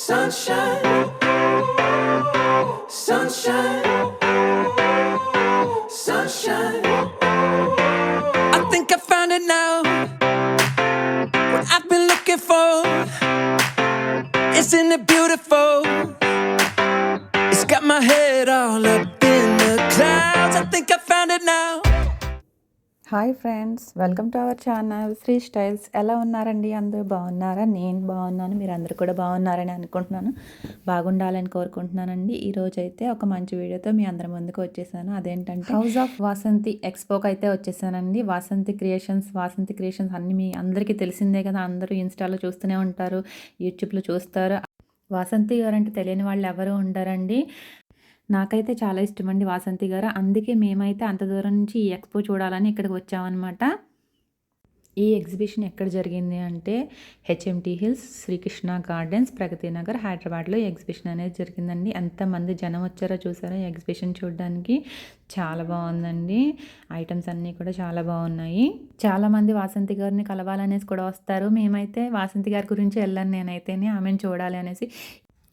Sunshine, sunshine, sunshine. I think I found it now. What I've been looking for. Isn't it beautiful? It's got my head all up in the clouds. I think I found it now. Hi friends, welcome to our channel Sri Styles. ఎలా ఉన్నారండి? అందరూ బాగున్నారా? నేను బాగున్నాను, మీరు అందరూ కూడా బాగున్నారని అనుకుంటున్నాను. బాగుండాలని కోరుకుంటున్నానండి. ఈరోజు అయితే ఒక మంచి వీడియోతో మీ అందరి ముందుకు వచ్చేసాను. అదేంటంటే హౌస్ ఆఫ్ వాసంతి ఎక్స్పోకి అయితే వచ్చేసానండి. వాసంతి క్రియేషన్స్ అన్నీ మీ అందరికీ తెలిసిందే కదా. అందరూ ఇన్స్టాలో చూస్తూనే ఉంటారు, యూట్యూబ్లో చూస్తారు. వాసంతి గారంటే తెలియని వాళ్ళు ఎవరు ఉండరండి. నాకైతే చాలా ఇష్టమండి వాసంతి గారు. అందుకే మేమైతే అంత దూరం నుంచి ఈ ఎక్స్పో చూడాలని ఇక్కడికి వచ్చామన్నమాట. ఈ ఎగ్జిబిషన్ ఎక్కడ జరిగింది అంటే HMT hills, Srikrishna gardens, Pragathi Nagar, హైదరాబాద్లో ఎగ్జిబిషన్ అనేది జరిగిందండి. ఎంతమంది జనం వచ్చారో చూసారా ఎగ్జిబిషన్ చూడడానికి. చాలా బాగుందండి. ఐటమ్స్ అన్నీ కూడా చాలా బాగున్నాయి. చాలామంది వాసంతి గారిని కలవాలనేసి కూడా వస్తారు. మేమైతే వాసంతి గారి గురించి వెళ్ళాను నేనైతేనే, ఆమెను చూడాలి అనేసి.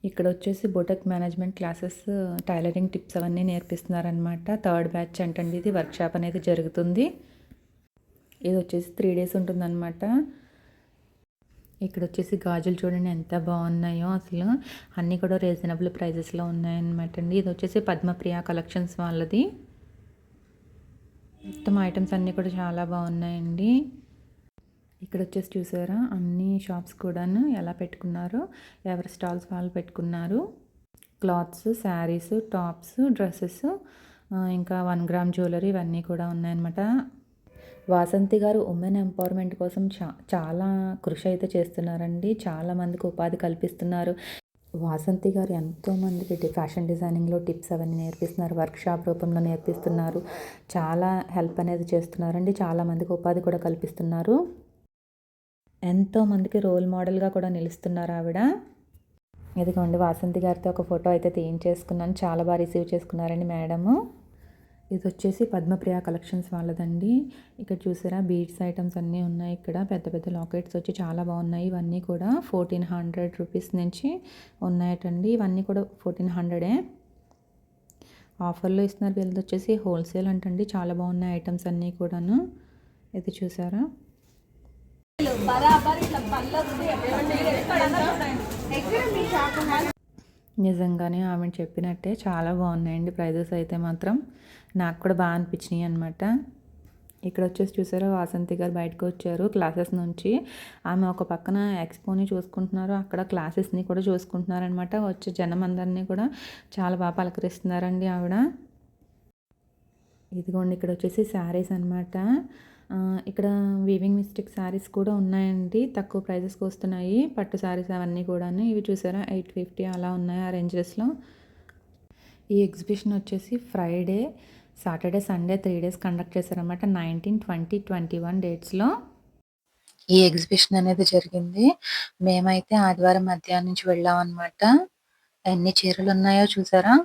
ఇక్కడ వచ్చేసి boutique management classes, tailoring tips అవన్నీ నేర్పిస్తున్నారనమాట. 3rd బ్యాచ్ అంటండి. ఇది వర్క్షాప్ అనేది జరుగుతుంది. ఇది వచ్చేసి 3 days ఉంటుందన్నమాట. ఇక్కడ వచ్చేసి గాజులు చూడండి ఎంత బాగున్నాయో అసలు. అన్నీ కూడా రీజనబుల్ ప్రైజెస్లో ఉన్నాయన్నమాట అండి. ఇది వచ్చేసి పద్మప్రియ కలెక్షన్స్ వాళ్ళది. మొత్తం ఐటమ్స్ అన్నీ కూడా చాలా బాగున్నాయండి. ఇక్కడ వచ్చేసి చూసారా అన్ని షాప్స్ కూడాను ఎలా పెట్టుకున్నారో, ఎవరి స్టాల్స్ వాళ్ళు పెట్టుకున్నారు. క్లాత్స్, శారీస్, టాప్స్, డ్రెస్సెస్, ఇంకా 1 gram జ్యువెలరీ ఇవన్నీ కూడా ఉన్నాయన్నమాట. వాసంతి గారు ఉమెన్ ఎంపవర్మెంట్ కోసం చాలా కృషి అయితే చేస్తున్నారండి. చాలామందికి ఉపాధి కల్పిస్తున్నారు. వాసంతి గారు ఎంతోమందికి ఫ్యాషన్ డిజైనింగ్లో టిప్స్ అవన్నీ నేర్పిస్తున్నారు, వర్క్షాప్ రూపంలో నేర్పిస్తున్నారు. చాలా హెల్ప్ అనేది చేస్తున్నారండి. చాలామందికి ఉపాధి కూడా కల్పిస్తున్నారు. ఎంతోమందికి రోల్ మోడల్గా కూడా నిలుస్తున్నారు ఆవిడ. ఇదిగోండి వాసంతి గారితో ఒక ఫోటో అయితే తీయించేసుకున్నాను. చాలా బాగా రిసీవ్ చేసుకున్నారండి మేడము. ఇది వచ్చేసి పద్మప్రియ కలెక్షన్స్ వాళ్ళదండి. ఇక్కడ చూసారా బీడ్స్ ఐటమ్స్ అన్నీ ఉన్నాయి. ఇక్కడ పెద్ద పెద్ద లాకెట్స్ వచ్చి చాలా బాగున్నాయి. ఇవన్నీ కూడా 1400 రూపీస్ నుంచి ఉన్నాయటండి. ఇవన్నీ కూడా 1400 ఆఫర్లో ఇస్తున్నారు. వీళ్ళది వచ్చేసి హోల్సేల్ అంటండి. చాలా బాగున్నాయి ఐటమ్స్ అన్నీ కూడాను. ఇది చూసారా. నిజంగానే ఆమె చెప్పినట్టే చాలా బాగున్నాయండి ప్రైజెస్ అయితే మాత్రం. నాకు కూడా బాగా అనిపించినాయి అనమాట. ఇక్కడ వచ్చేసి చూసారా వాసంతి గారు బయటకు వచ్చారు క్లాసెస్ నుంచి. ఆమె ఒక పక్కన ఎక్స్పోని చూసుకుంటున్నారు, అక్కడ క్లాసెస్ని కూడా చూసుకుంటున్నారనమాట. వచ్చే జనం అందరినీ కూడా చాలా బాగా పలకరిస్తున్నారండి ఆవిడ. ఇదిగోండి ఇక్కడ వచ్చేసి శారీస్ అనమాట. ఇక్కడ వీవింగ్ మిస్టేక్ శారీస్ కూడా ఉన్నాయండి. తక్కువ ప్రైజెస్కి వస్తున్నాయి పట్టు శారీస్ అవన్నీ కూడాను. ఇవి చూసారా 850 అలా ఉన్నాయి ఆ రేంజెస్లో. ఈ ఎగ్జిబిషన్ వచ్చేసి Friday, Saturday, Sunday 3 days conduct చేశారనమాట. 19, 20, 21 డేట్స్లో ఈ ఎగ్జిబిషన్ అనేది జరిగింది. మేమైతే ఆదివారం మధ్యాహ్నం నుంచి వెళ్ళామన్నమాట. ఎన్ని చీరలు ఉన్నాయో చూసారా.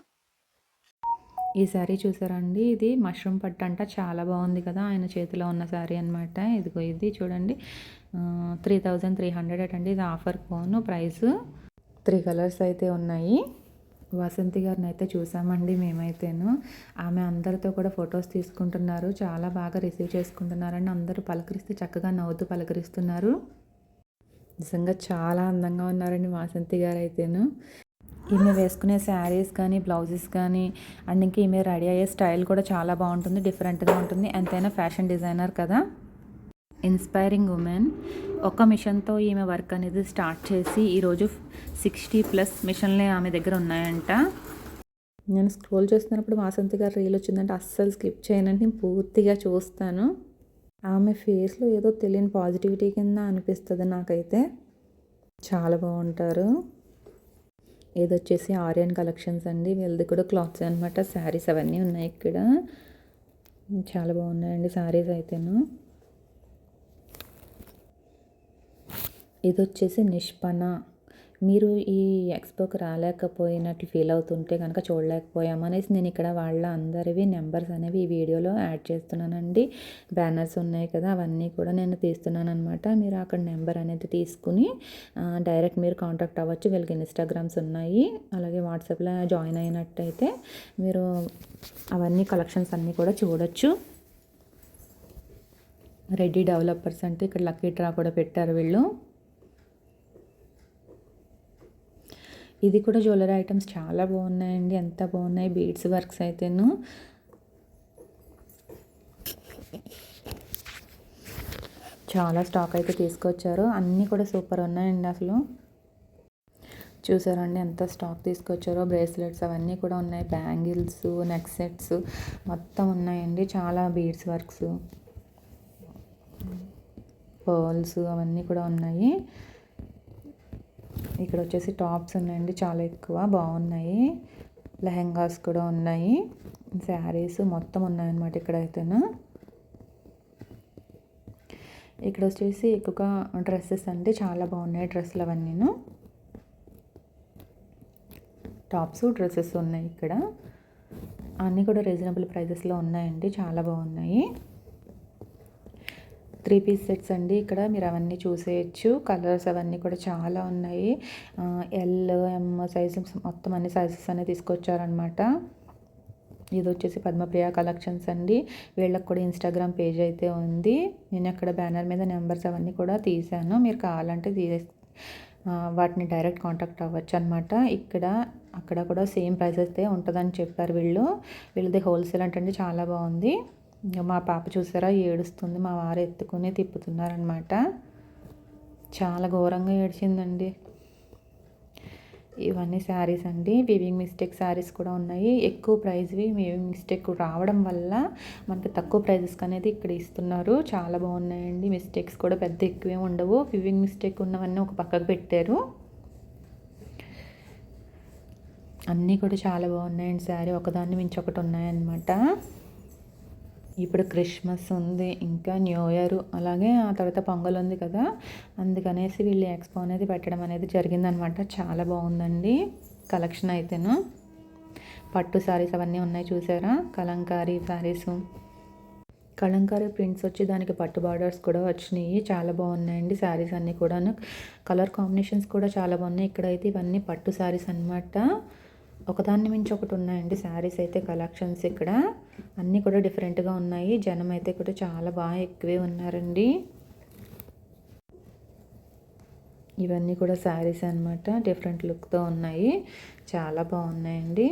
ఈ శారీ చూసారా అండి, ఇది మష్రూమ్ పట్టు అంట. చాలా బాగుంది కదా, ఆయన చేతిలో ఉన్న శారీ అనమాట. ఇదిగో ఇది చూడండి 3300 అండి. ఇది ఆఫర్ ఫోను ప్రైస్. 3 కలర్స్ అయితే ఉన్నాయి. వసంతి గారిని అయితే చూసామండి మేమైతేను. ఆమె అందరితో కూడా ఫొటోస్ తీసుకుంటున్నారు. చాలా బాగా రిసీవ్ చేసుకుంటున్నారండి. అందరూ పలకరిస్తే చక్కగా నవ్వుతూ పలకరిస్తున్నారు. నిజంగా చాలా అందంగా ఉన్నారండి వాసంతి గారు అయితేను. ఈమె వేసుకునే శారీస్ కానీ, బ్లౌజెస్ కానీ, అండ్ ఇంకా ఈమె రెడీ అయ్యే స్టైల్ కూడా చాలా బాగుంటుంది, డిఫరెంట్గా ఉంటుంది. ఎంతైనా ఫ్యాషన్ డిజైనర్ కదా. Inspiring women. ఒక మిషన్తో ఈమె వర్క్ అనేది స్టార్ట్ చేసి ఈరోజు 60+ మిషన్లే ఆమె దగ్గర ఉన్నాయంట. నేను స్క్రోల్ చేస్తున్నప్పుడు వాసంతి గారు రీల్ వచ్చిందంటే అస్సలు స్కిప్ చేయనంటే నేను పూర్తిగా చూస్తాను. ఆమె ఫేస్లో ఏదో తెలియని పాజిటివిటీ కింద అనిపిస్తుంది నాకైతే. చాలా బాగుంటారు. ఇది వచ్చేసి ఆర్యన్ కలెక్షన్స్ అండి. వీళ్ళది కూడా క్లాత్స్ అనమాట. శారీస్ అవన్నీ ఉన్నాయి ఇక్కడ. చాలా బాగున్నాయండి శారీస్ అయితేను. ఇది వచ్చేసి నిష్పన. మీరు ఈ ఎక్స్పోకి రాలేకపోయినట్లు ఫీల్ అవుతుంటే కనుక చూడలేకపోయామనేసి నేను ఇక్కడ వాళ్ళ అందరివి నెంబర్స్ అనేవి ఈ వీడియోలో యాడ్ చేస్తున్నానండి. బ్యానర్స్ ఉన్నాయి కదా, అవన్నీ కూడా నేను తీస్తున్నాను అనమాట. మీరు అక్కడ నెంబర్ అనేది తీసుకుని డైరెక్ట్ మీరు కాంటాక్ట్ అవ్వచ్చు. వీళ్ళకి ఇన్స్టాగ్రామ్స్ ఉన్నాయి, అలాగే వాట్సాప్లో జాయిన్ అయినట్టయితే మీరు అవన్నీ కలెక్షన్స్ అన్నీ కూడా చూడొచ్చు. రెడ్డి డెవలపర్స్ అంటే ఇక్కడ లక్కీ డ్రా కూడా పెట్టారు వీళ్ళు. ఇది కూడా జ్యువెలరీ ఐటమ్స్ చాలా బాగున్నాయండి, ఎంత బాగున్నాయి. బీడ్స్ వర్క్స్ అయితేను చాలా స్టాక్ అయితే తీసుకొచ్చారు. అన్నీ కూడా సూపర్ ఉన్నాయండి. అసలు చూసారండి ఎంత స్టాక్ తీసుకొచ్చారో. బ్రేస్లెట్స్ అవన్నీ కూడా ఉన్నాయి, బ్యాంగిల్స్, నెక్ సెట్స్ మొత్తం ఉన్నాయండి. చాలా బీడ్స్ వర్క్స్, పర్ల్స్ అవన్నీ కూడా ఉన్నాయి. ఇక్కడ వచ్చేసి టాప్స్ ఉన్నాయండి, చాలా ఎక్కువ బాగున్నాయి. లెహెంగాస్ కూడా ఉన్నాయి, శారీస్ మొత్తం ఉన్నాయన్నమాట ఇక్కడైతేను. ఇక్కడ వచ్చేసి ఎక్కువగా డ్రెస్సెస్ అంటే చాలా బాగున్నాయి. డ్రెస్సులు అవన్నీను టాప్స్, డ్రెస్సెస్ ఉన్నాయి ఇక్కడ. అన్నీ కూడా రీజనబుల్ ప్రైజెస్లో ఉన్నాయండి, చాలా బాగున్నాయి. 3 పీస్ సెట్స్ అండి. ఇక్కడ మీరు అవన్నీ చూసేయచ్చు. కలర్స్ అవన్నీ కూడా చాలా ఉన్నాయి. ఎల్, ఎం సైజు మొత్తం అన్ని సైజెస్ అనేవి తీసుకొచ్చారనమాట. ఇది వచ్చేసి పద్మప్రియ కలెక్షన్స్ అండి. వీళ్ళకి కూడా ఇన్స్టాగ్రామ్ పేజ్ అయితే ఉంది. నేను అక్కడ బ్యానర్ మీద నెంబర్స్ అవన్నీ కూడా తీసాను, మీరు కావాలంటే వాటిని డైరెక్ట్ కాంటాక్ట్ అవ్వచ్చు అనమాట. అక్కడ కూడా సేమ్ ప్రైస్ అయితే ఉంటుందని చెప్పారు వీళ్ళది హోల్సేల్ అంటే చాలా బాగుంది. మా పాప చూసారా ఏడుస్తుంది, మా వారు ఎత్తుకుని తిప్పుతున్నారనమాట. చాలా ఘోరంగా ఏడ్చిందండి. ఇవన్నీ శారీస్ అండి. వివింగ్ మిస్టేక్ శారీస్ కూడా ఉన్నాయి. ఎక్కువ ప్రైస్వి వివింగ్ మిస్టేక్ రావడం వల్ల మనకి తక్కువ ప్రైజెస్కి అనేది ఇక్కడ ఇస్తున్నారు. చాలా బాగున్నాయండి. మిస్టేక్స్ కూడా పెద్ద ఎక్కువే ఉండవు. వివింగ్ మిస్టేక్ ఉన్నవన్నీ ఒక పక్కకు పెట్టారు. అన్నీ కూడా చాలా బాగున్నాయండి. శారీ ఒకదాన్ని మించి ఒకటి ఉన్నాయన్నమాట. ఇప్పుడు క్రిస్మస్ ఉంది, ఇంకా న్యూ ఇయర్, అలాగే ఆ తర్వాత పొంగల్ ఉంది కదా, అందుకనేసి వీళ్ళు ఎక్స్పో అనేది పెట్టడం అనేది జరిగిందనమాట. చాలా బాగుందండి కలెక్షన్ అయితేను. పట్టు శారీస్ అవన్నీ ఉన్నాయి చూసారా, కలంకారీ శారీస్, కలంకారీ ప్రింట్స్ వచ్చి దానికి పట్టు బార్డర్స్ కూడా వచ్చినాయి. చాలా బాగున్నాయండి శారీస్ అన్నీ కూడాను. కలర్ కాంబినేషన్స్ కూడా చాలా బాగున్నాయి. ఇక్కడైతే ఇవన్నీ పట్టు శారీస్ అనమాట. ఒకదాన్ని మించి ఒకటి ఉన్నాయండి శారీస్ అయితే కలెక్షన్స్. ఇక్కడ అన్నీ కూడా డిఫరెంట్గా ఉన్నాయి. జనం అయితే కూడా చాలా బాగా ఎక్కువే ఉన్నారండి. ఇవన్నీ కూడా శారీస్ అనమాట, డిఫరెంట్ లుక్తో ఉన్నాయి, చాలా బాగున్నాయండి.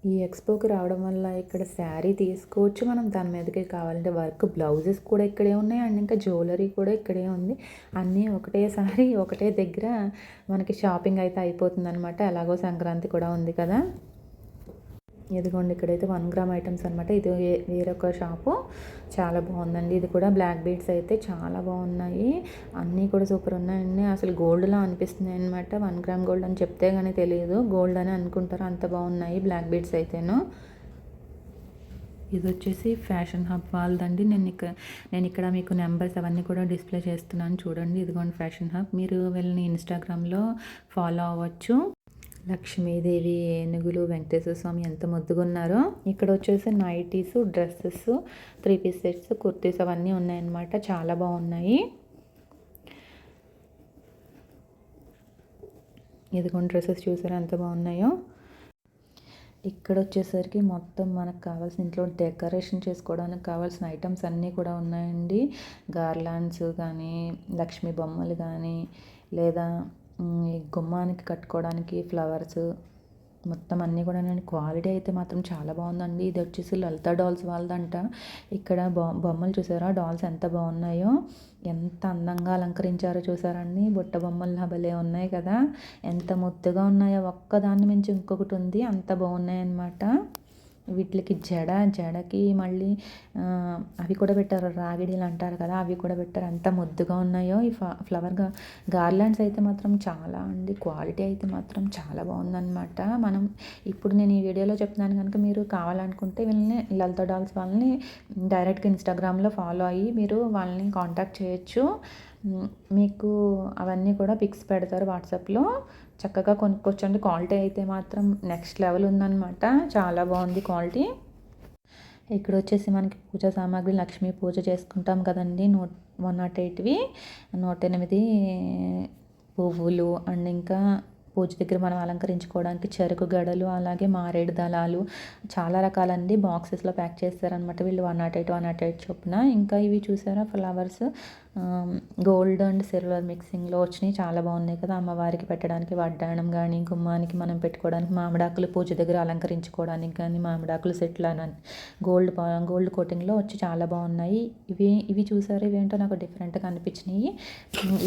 ఈ ఎక్స్పోకి రావడం వల్ల ఇక్కడ శారీ తీసుకోవచ్చు మనం, దాని మీదకి కావాలంటే వర్క్ బ్లౌజెస్ కూడా ఇక్కడే ఉన్నాయి, అండ్ ఇంకా జ్యువెలరీ కూడా ఇక్కడే ఉంది. అన్నీ ఒకటేసారి ఒకటే దగ్గర మనకి షాపింగ్ అయితే అయిపోతుంది అనమాట. ఎలాగో సంక్రాంతి కూడా ఉంది కదా. ఇదిగోండి ఇక్కడైతే 1 గ్రామ్ ఐటమ్స్ అనమాట. ఇది వేరొక షాపు, చాలా బాగుందండి. ఇది కూడా బ్లాక్ బీడ్స్ అయితే చాలా బాగున్నాయి, అన్నీ కూడా సూపర్ ఉన్నాయండి. అసలు గోల్డ్లా అనిపిస్తున్నాయి అనమాట. 1 గ్రామ్ గోల్డ్ అని చెప్తే కానీ తెలియదు, గోల్డ్ అని అనుకుంటారు, అంత బాగున్నాయి బ్లాక్ బీడ్స్ అయితేను. ఇది వచ్చేసి ఫ్యాషన్ హబ్ వాళ్ళదండి. నేను ఇక్కడ మీకు నెంబర్స్ అవన్నీ కూడా డిస్ప్లే చేస్తున్నాను చూడండి. ఇదిగోండి ఫ్యాషన్ హబ్, మీరు వీళ్ళని ఇన్స్టాగ్రామ్లో ఫాలో అవ్వచ్చు. లక్ష్మీదేవి, ఏనుగులు, వెంకటేశ్వర స్వామి ఎంత ముద్దుగా ఉన్నారో. ఇక్కడ వచ్చేసి nighties, dresses, 3 piece sets, kurtis అవన్నీ ఉన్నాయన్నమాట. చాలా బాగున్నాయి. ఇదిగోండి డ్రెస్సెస్ చూసారా ఎంత బాగున్నాయో. ఇక్కడ వచ్చేసరికి మొత్తం మనకు కావాల్సిన ఇంట్లో డెకరేషన్ చేసుకోవడానికి కావాల్సిన ఐటమ్స్ అన్నీ కూడా ఉన్నాయండి. గార్లాండ్స్ కానీ, లక్ష్మీ బొమ్మలు కానీ, లేదా గుమ్మానికి కట్టుకోవడానికి ఫ్లవర్స్, మొత్తం అన్నీ కూడా నేను క్వాలిటీ అయితే మాత్రం చాలా బాగుందండి. ఇది వచ్చేసి లలిత డాల్స్ వాళ్ళదంట. ఇక్కడ బొమ్మలు చూసారా, డాల్స్ ఎంత బాగున్నాయో, ఎంత అందంగా అలంకరించారో చూసారండి. బుట్ట బొమ్మలు భలే ఉన్నాయి కదా, ఎంత ముద్దుగా ఉన్నాయో. ఒక్కదాన్ని మించి ఇంకొకటి ఉంది, అంత బాగున్నాయి అన్నమాట. వీటికి జడకి మళ్ళీ అవి కూడా పెట్టారు, రాగిడీలు అంటారు కదా, అవి కూడా పెట్టారు, ఎంత ముద్దుగా ఉన్నాయో. ఈ ఫ్లవర్ గార్లాండ్స్ అయితే మాత్రం చాలా అండి, క్వాలిటీ అయితే మాత్రం చాలా బాగుందన్నమాట. మనం ఇప్పుడు నేను ఈ వీడియోలో చెప్తున్నాను కనుక మీరు కావాలనుకుంటే వీళ్ళని లలిత డాల్స్ వాళ్ళని డైరెక్ట్గా ఇన్స్టాగ్రామ్లో ఫాలో అయ్యి మీరు వాళ్ళని కాంటాక్ట్ చేయొచ్చు. మీకు అవన్నీ కూడా పిక్స్ పెడతారు వాట్సాప్లో. చక్కగా కొనుక్కోవచ్చండి. క్వాలిటీ అయితే మాత్రం నెక్స్ట్ లెవెల్ ఉందన్నమాట. చాలా బాగుంది క్వాలిటీ. ఇక్కడ వచ్చేసి మనకి పూజా సామాగ్రి, లక్ష్మీ పూజ చేసుకుంటాం కదండి. 108వి 108 పువ్వులు అండ్ ఇంకా పూజ దగ్గర మనం అలంకరించుకోవడానికి చెరుకు గడలు, అలాగే మారేడు దళాలు, చాలా రకాలండి. బాక్సెస్లో ప్యాక్ చేస్తారనమాట వీళ్ళు 108 చొప్పున. ఇంకా ఇవి చూసారా ఫ్లవర్స్ గోల్డ్ అండ్ సిల్వర్ మిక్సింగ్లో వచ్చినాయి. చాలా బాగున్నాయి కదా. అమ్మవారికి పెట్టడానికి వడ్డాణం కానీ, గుమ్మానికి మనం పెట్టుకోవడానికి, మామిడాకులు పూజ దగ్గర అలంకరించుకోవడానికి కానీ, మామిడాకులు సెట్లు అని గోల్డ్ కోటింగ్లో వచ్చి చాలా బాగున్నాయి. ఇవి చూసారా, ఇవేంటో నాకు డిఫరెంట్గా అనిపించినాయి.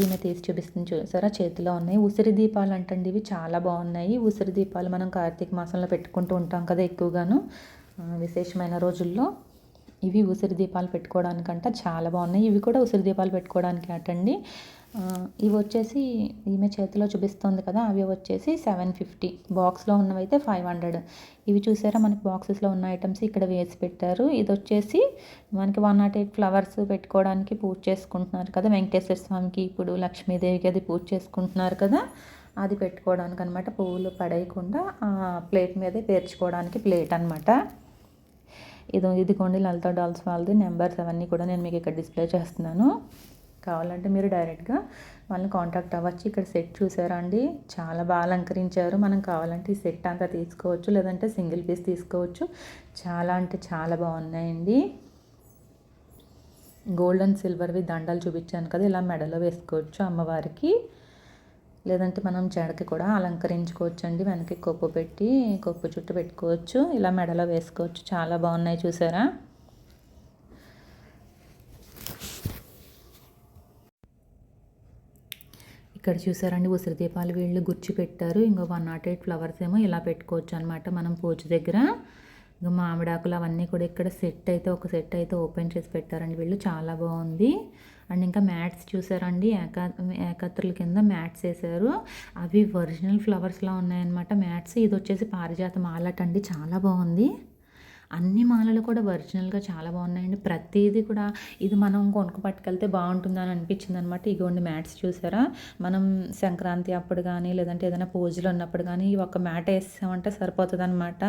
ఈమె తీసి చూపిస్తుంది చూసారా, చేతిలో ఉన్నాయి. ఉసిరి దీపాలు అంటండి. ఇవి చాలా బాగున్నాయి. ఉసిరి దీపాలు మనం కార్తీక మాసంలో పెట్టుకుంటూ ఉంటాం కదా ఎక్కువగాను విశేషమైన రోజుల్లో. ఇవి ఉసిరి దీపాలు పెట్టుకోవడానికంట చాలా బాగున్నాయి. ఇవి కూడా ఉసిరి దీపాలు పెట్టుకోవడానికి అటండి. ఇవి వచ్చేసి ఈమె చేతిలో చూపిస్తుంది కదా, అవి వచ్చేసి 750. బాక్స్లో ఉన్నవైతే 500. ఇవి చూసారా మనకి బాక్సెస్లో ఉన్న ఐటమ్స్ ఇక్కడ వేసి పెట్టారు. ఇది వచ్చేసి మనకి 108 ఫ్లవర్స్ పెట్టుకోవడానికి పూజ చేసుకుంటున్నారు కదా వెంకటేశ్వర స్వామికి, ఇప్పుడు లక్ష్మీదేవికి అది పూజ చేసుకుంటున్నారు కదా, అది పెట్టుకోవడానికి అనమాట. పువ్వులు పడేయకుండా ప్లేట్ మీదే పేర్చుకోవడానికి ప్లేట్ అనమాట. ఇదిగోండి లలిత డాల్స్ వాళ్ళది నెంబర్స్ అవన్నీ కూడా నేను మీకు ఇక్కడ డిస్ప్లే చేస్తున్నాను. కావాలంటే మీరు డైరెక్ట్గా వాళ్ళని కాంటాక్ట్ అవ్వచ్చు. ఇక్కడ సెట్ చూసారా అండి, చాలా బాగా అలంకరించారు. మనం కావాలంటే ఈ సెట్ అంతా తీసుకోవచ్చు, లేదంటే సింగిల్ పీస్ తీసుకోవచ్చు. చాలా అంటే చాలా బాగున్నాయండి. గోల్డ్ అండ్ సిల్వర్వి దండలు చూపించాను కదా, ఇలా మెడలో వేసుకోవచ్చు అమ్మవారికి. లేదంటే మనం జడకి కూడా అలంకరించుకోవచ్చు అండి. వెనక్కి కొప్పు పెట్టి కొప్పు చుట్టూ పెట్టుకోవచ్చు, ఇలా మెడలో వేసుకోవచ్చు. చాలా బాగున్నాయి చూసారా. ఇక్కడ చూసారండి ఉసిరి దీపాలు వీళ్ళు గుర్చి పెట్టారు. ఇంకో 108 ఫ్లవర్స్ ఏమో ఇలా పెట్టుకోవచ్చు అనమాట మనం పూజ దగ్గర. ఇంకా మామిడాకులు అవన్నీ కూడా ఇక్కడ ఒక సెట్ అయితే ఓపెన్ చేసి పెట్టారండి వీళ్ళు. చాలా బాగుంది. అండ్ ఇంకా మ్యాట్స్ చూసారండి, ఏకత్రుల కింద మ్యాట్స్ వేసారు. అవి ఒరిజినల్ ఫ్లవర్స్లా ఉన్నాయన్నమాట మ్యాట్స్. ఇది వచ్చేసి పారిజాత మాలటండి, చాలా బాగుంది. అన్ని మాలలు కూడా ఒరిజినల్గా చాలా బాగున్నాయండి. ప్రతిదీ కూడా ఇది మనం కొనుక్కు పట్టుకెళ్తే బాగుంటుందని అనిపించింది అనమాట. ఇగోండి మ్యాట్స్ చూసారా, మనం సంక్రాంతి అప్పుడు కానీ లేదంటే ఏదైనా పూజలు ఉన్నప్పుడు కానీ ఈ ఒక మ్యాట్ వేసామంటే సరిపోతుంది అనమాట.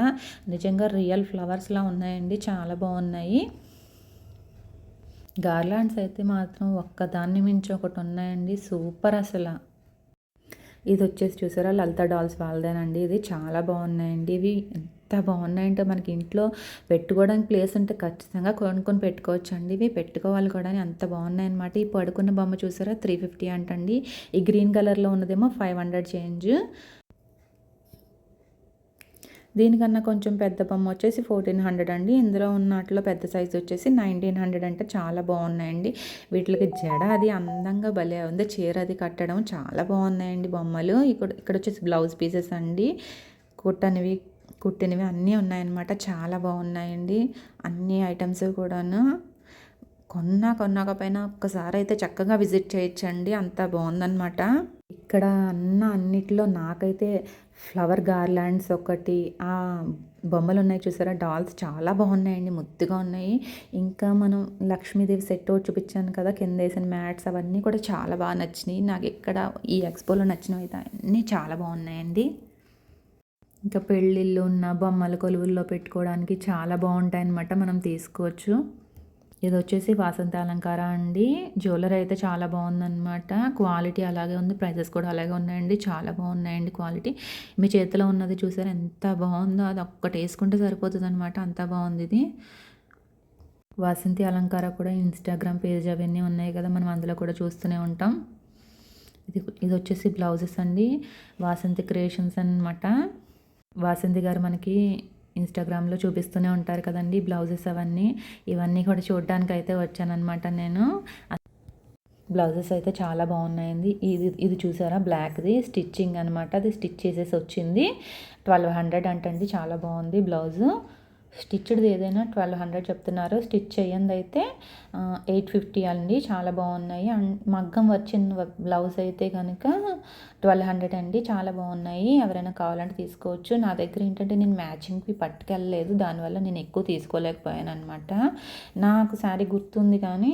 నిజంగా రియల్ ఫ్లవర్స్లా ఉన్నాయండి, చాలా బాగున్నాయి. గార్లాండ్స్ అయితే మాత్రం ఒక్కదాన్ని మించి ఒకటి ఉన్నాయండి, సూపర్ అసలు. ఇది వచ్చేసి చూసారా లలిత డాల్స్ వాళ్ళదేనండి. ఇది చాలా బాగున్నాయండి. ఇవి ఎంత బాగున్నాయంటే మనకి ఇంట్లో పెట్టుకోవడానికి ప్లేస్ ఉంటే ఖచ్చితంగా కొనుక్కొని పెట్టుకోవచ్చు అండి. ఇవి పెట్టుకోవాలి కూడా, అంత బాగున్నాయన్నమాట. ఈ పడుకున్న బొమ్మ చూసారా 350 అంటండి. ఈ గ్రీన్ కలర్లో ఉన్నదేమో 500 చేంజ్. దీనికన్నా కొంచెం పెద్ద బొమ్మ వచ్చేసి 1400 అండి. ఇందులో ఉన్నట్లో పెద్ద సైజు వచ్చేసి 1900 అంటే చాలా బాగున్నాయండి. వీటికి జడ అది అందంగా భలే ఉంది, చీర అది కట్టడం చాలా బాగున్నాయండి బొమ్మలు. ఇక్కడ వచ్చేసి బ్లౌజ్ పీసెస్ అండి, కుట్టినవి అన్నీ ఉన్నాయన్నమాట. చాలా బాగున్నాయండి అన్ని ఐటమ్స్ కూడాను. కొన్నాకపోయినా ఒక్కసారి అయితే చక్కగా విజిట్ చేయొచ్చండి, అంత బాగుందన్నమాట. ఇక్కడ అన్నిట్లో నాకైతే ఫ్లవర్ గార్లాండ్స్ ఒకటి, ఆ బొమ్మలు ఉన్నాయి చూసారా డాల్స్, చాలా బాగున్నాయండి, ముద్దుగా ఉన్నాయి. ఇంకా మనం లక్ష్మీదేవి సెట్ చూపించాను కదా కింద వేసిన మ్యాట్స్, అవన్నీ కూడా చాలా బాగా నచ్చినాయి నాకు. ఇక్కడ ఈ ఎక్స్పోలో నచ్చినవి అయితే అన్నీ చాలా బాగున్నాయండి. ఇంకా పెళ్ళిళ్ళు ఉన్న బొమ్మల కొలువుల్లో పెట్టుకోవడానికి చాలా బాగుంటాయి అన్నమాట, మనం తీసుకోవచ్చు. ఇది వచ్చేసి వాసంతి అలంకార అండి. జ్యువెలరీ అయితే చాలా బాగుందన్నమాట. క్వాలిటీ అలాగే ఉంది, ప్రైజెస్ కూడా అలాగే ఉన్నాయండి. చాలా బాగున్నాయండి క్వాలిటీ. మీ చేతిలో ఉన్నది చూసారు ఎంత బాగుందో, అది ఒక్కటి వేసుకుంటే సరిపోతుంది అనమాట, అంత బాగుంది ఇది. వాసంతి అలంకార కూడా ఇన్స్టాగ్రామ్ పేజ్ అవన్నీ ఉన్నాయి కదా, మనం అందులో కూడా చూస్తూనే ఉంటాం. ఇది వచ్చేసి బ్లౌజెస్ అండి, వాసంతి క్రియేషన్స్ అన్నమాట. వాసంతి గారు మనకి ఇన్స్టాగ్రామ్లో చూపిస్తూనే ఉంటారు కదండి బ్లౌజెస్ ఇవన్నీ కూడా చూడడానికి అయితే వచ్చానమాట నేను. బ్లౌజెస్ అయితే చాలా బాగున్నాయండి. ఇది చూసారా బ్లాక్ది స్టిచ్చింగ్ అనమాట, అది స్టిచ్ చేసేసి వచ్చింది. 1200 అంటండి, చాలా బాగుంది బ్లౌజు. స్టిచ్డ్ ఏదైనా 1200 చెప్తున్నారు, స్టిచ్ అయ్యింది అయితే 850 అండి. చాలా బాగున్నాయి. అండ్ మగ్గం వచ్చిన బ్లౌజ్ అయితే కనుక 1200 అండి. చాలా బాగున్నాయి, ఎవరైనా కావాలంటే తీసుకోవచ్చు. నా దగ్గర ఏంటంటే నేను మ్యాచింగ్కి పట్టుకెళ్ళలేదు, దానివల్ల నేను ఎక్కువ తీసుకోలేకపోయాను అనమాట. నాకు శారీ గుర్తుంది కానీ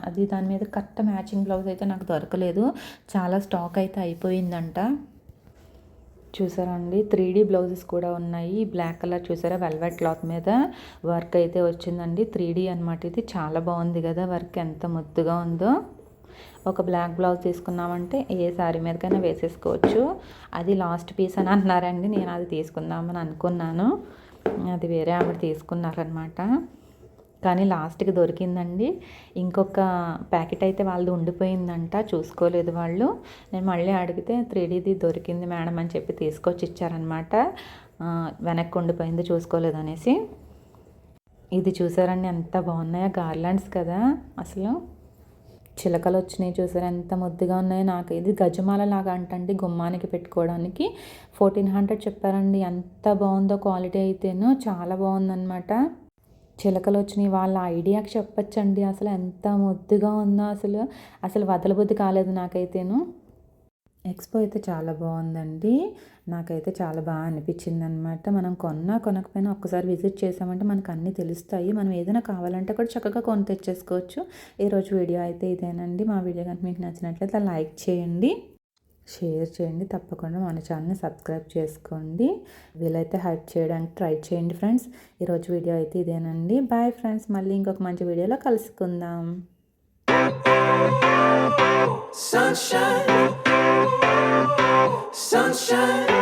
అది దాని మీద కరెక్ట్ మ్యాచింగ్ బ్లౌజ్ అయితే నాకు దొరకలేదు. చాలా స్టాక్ అయితే అయిపోయిందంట. చూసారా అండి, 3D బ్లౌజెస్ కూడా ఉన్నాయి. బ్లాక్ కలర్ చూసారా, వెల్వెట్ క్లాత్ మీద వర్క్ అయితే వచ్చిందండి. 3D అనమాట. ఇది చాలా బాగుంది కదా, వర్క్ ఎంత ముద్దుగా ఉందో. ఒక బ్లాక్ బ్లౌజ్ తీసుకున్నామంటే ఏ శారీ మీదకైనా వేసేసుకోవచ్చు. అది లాస్ట్ పీస్ అని అన్నారండి. నేను అది తీసుకుందామని అనుకున్నాను. అది వేరే ఆవిడ తీసుకున్నారనమాట. కానీ లాస్ట్కి దొరికిందండి. ఇంకొక ప్యాకెట్ అయితే వాళ్ళది ఉండిపోయిందంట, చూసుకోలేదు వాళ్ళు. నేను మళ్ళీ అడిగితే 3Dది దొరికింది మేడం అని చెప్పి తీసుకొచ్చి ఇచ్చారనమాట. వెనక్కి ఉండిపోయింది చూసుకోలేదు అనేసి. ఇది చూసారండి ఎంత బాగున్నాయో, గార్లాండ్స్ కదా అసలు. చిలకలు వచ్చినాయి చూసారా ఎంత ముద్దుగా ఉన్నాయో. నాకు ఇది గజమాల లాగా అంటండి, గుమ్మానికి పెట్టుకోవడానికి 1400 చెప్పారండి. ఎంత బాగుందో క్వాలిటీ అయితేనో, చాలా బాగుందన్నమాట. చిలకలు వచ్చినాయి, వాళ్ళ ఐడియాకి చెప్పచ్చండి. అసలు ఎంత ముద్దుగా ఉందో, అసలు వదలబుద్ధి కాలేదు నాకైతేను. ఎక్స్పో అయితే చాలా బాగుందండి. నాకైతే చాలా బాగా అనిపించింది అనమాట. మనం కొనకపోయినా ఒక్కసారి విజిట్ చేసామంటే మనకు అన్నీ తెలుస్తాయి. మనం ఏదైనా కావాలంటే కూడా చక్కగా కొని తెచ్చేసుకోవచ్చు. ఈరోజు వీడియో అయితే ఇదేనండి. మా వీడియో కనుక మీకు నచ్చినట్లయితే లైక్ చేయండి, షేర్ చేయండి, తప్పకుండా మన ఛానల్ని సబ్స్క్రైబ్ చేసుకోండి. వీలైతే హైప్ చేయడానికి ట్రై చేయండి ఫ్రెండ్స్. ఈరోజు వీడియో అయితే ఇదేనండి. బాయ్ ఫ్రెండ్స్, మళ్ళీ ఇంకొక మంచి వీడియోలో కలుసుకుందాం. Sunshine, sunshine.